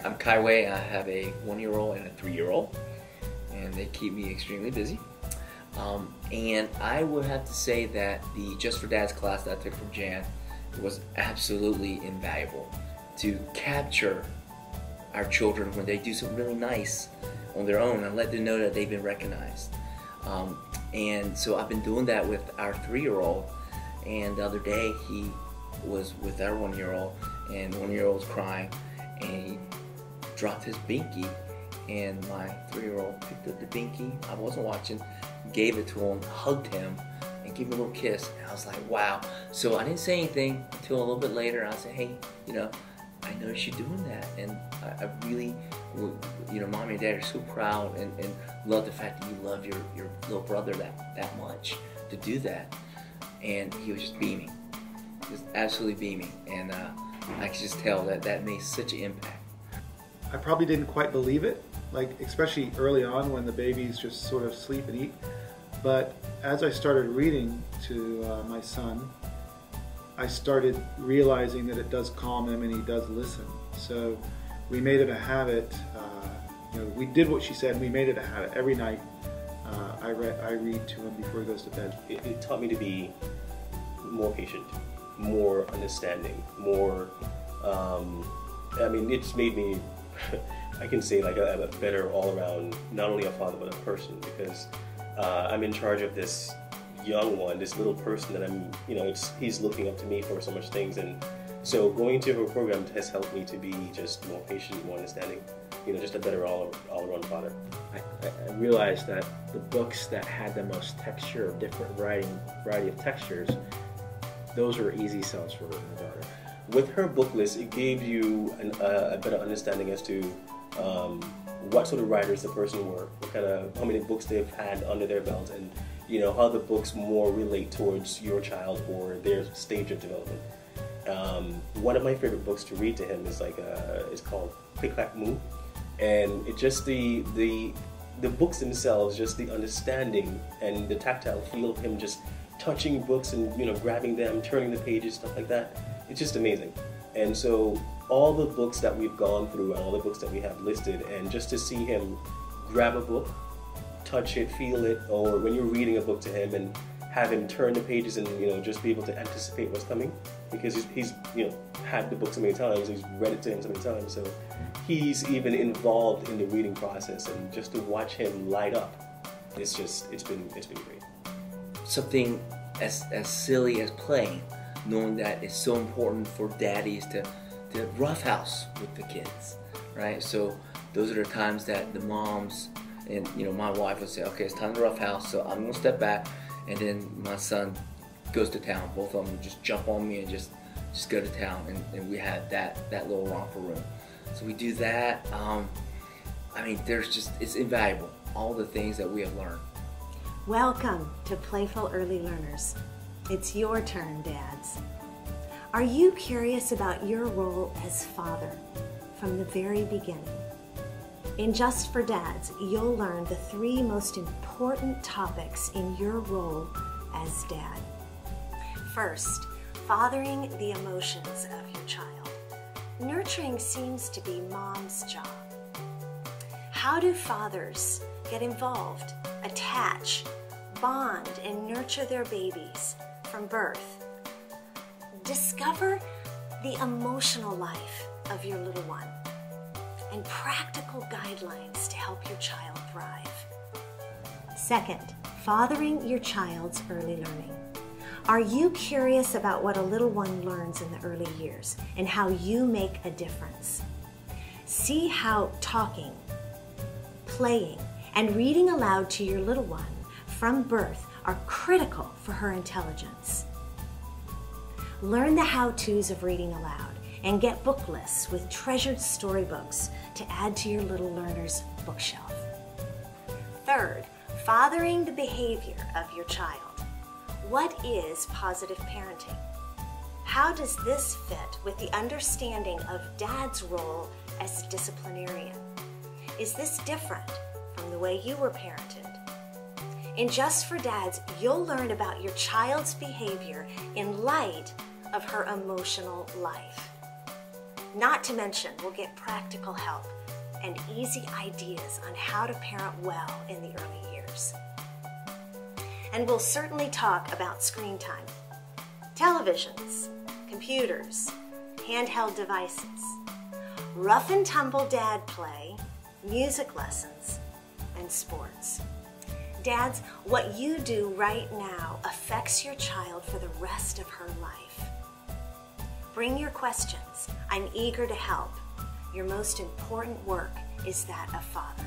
I'm Kai Wei. I have a 1-year-old and a 3-year-old, and they keep me extremely busy. And I would have to say that the Just for Dads class that I took from Jan was absolutely invaluable to capture our children when they do something really nice on their own and let them know that they've been recognized. And so I've been doing that with our 3-year-old, and the other day he was with our 1-year-old, and 1-year-old was crying, and he dropped his binky, and my 3-year-old picked up the binky. I wasn't watching, gave it to him, hugged him, and gave him a little kiss. And I was like, wow. So I didn't say anything until a little bit later. I said, hey, you know, I noticed you doing that, and I really, you know, Mommy and Dad are so proud and love the fact that you love your little brother that much to do that. And he was just beaming, just absolutely beaming, and I could just tell that made such an impact. I probably didn't quite believe it, like especially early on when the babies just sort of sleep and eat. But as I started reading to my son, I started realizing that it does calm him and he does listen. So we made it a habit. You know, we did what she said, and we made it a habit. Every night I read to him before he goes to bed. It taught me to be more patient, more understanding, more, I mean, it just made me, I can say like a better all-around, not only a father, but a person, because I'm in charge of this young one, this little person that I'm, you know, he's looking up to me for so much things. And so going to her program has helped me to be just more patient, more understanding, you know, just a better all-around father. I realized that the books that had the most texture of different variety of textures, those were easy sells for my daughter. With her book list, it gave you a better understanding as to what sort of writers the person were, what kind of, how many books they've had under their belt, and you know how the books more relate towards your child or their stage of development. One of my favorite books to read to him is like it's called Click Clack Moo, and it just the books themselves, just the understanding and the tactile feel of him just touching books and, you know, grabbing them, turning the pages, stuff like that. It's just amazing. And so all the books that we've gone through and all the books that we have listed, and just to see him grab a book, touch it, feel it, or when you're reading a book to him and have him turn the pages and, you know, just be able to anticipate what's coming, because he's you know, had the book so many times, he's read it to him so many times, so he's even involved in the reading process, and just to watch him light up, it's been great. Something as silly as playing, knowing that it's so important for daddies to roughhouse with the kids, right? So those are the times that the moms and, you know, my wife would say, okay, it's time to roughhouse, so I'm gonna step back, and then my son goes to town. Both of them just jump on me and just go to town, and we have that little romper room. So we do that. I mean, it's invaluable, all the things that we have learned. Welcome to Playful Early Learners. It's your turn, dads. Are you curious about your role as father from the very beginning? In Just for Dads, you'll learn the 3 most important topics in your role as dad. First, fathering the emotions of your child. Nurturing seems to be mom's job. How do fathers get involved, attach, bond, and nurture their babies from birth? Discover the emotional life of your little one and practical guidelines to help your child thrive. Second, fathering your child's early learning. Are you curious about what a little one learns in the early years and how you make a difference? See how talking, playing, and reading aloud to your little one from birth are critical for her intelligence. Learn the how-tos of reading aloud and get book lists with treasured storybooks to add to your little learner's bookshelf. Third, fathering the behavior of your child. What is positive parenting? How does this fit with the understanding of dad's role as disciplinarian? Is this different from the way you were parented? In Just for Dads, you'll learn about your child's behavior in light of her emotional life. Not to mention, we'll get practical help and easy ideas on how to parent well in the early years. And we'll certainly talk about screen time, televisions, computers, handheld devices, rough and tumble dad play, music lessons, and sports. Dads, what you do right now affects your child for the rest of her life. Bring your questions. I'm eager to help. Your most important work is that of father.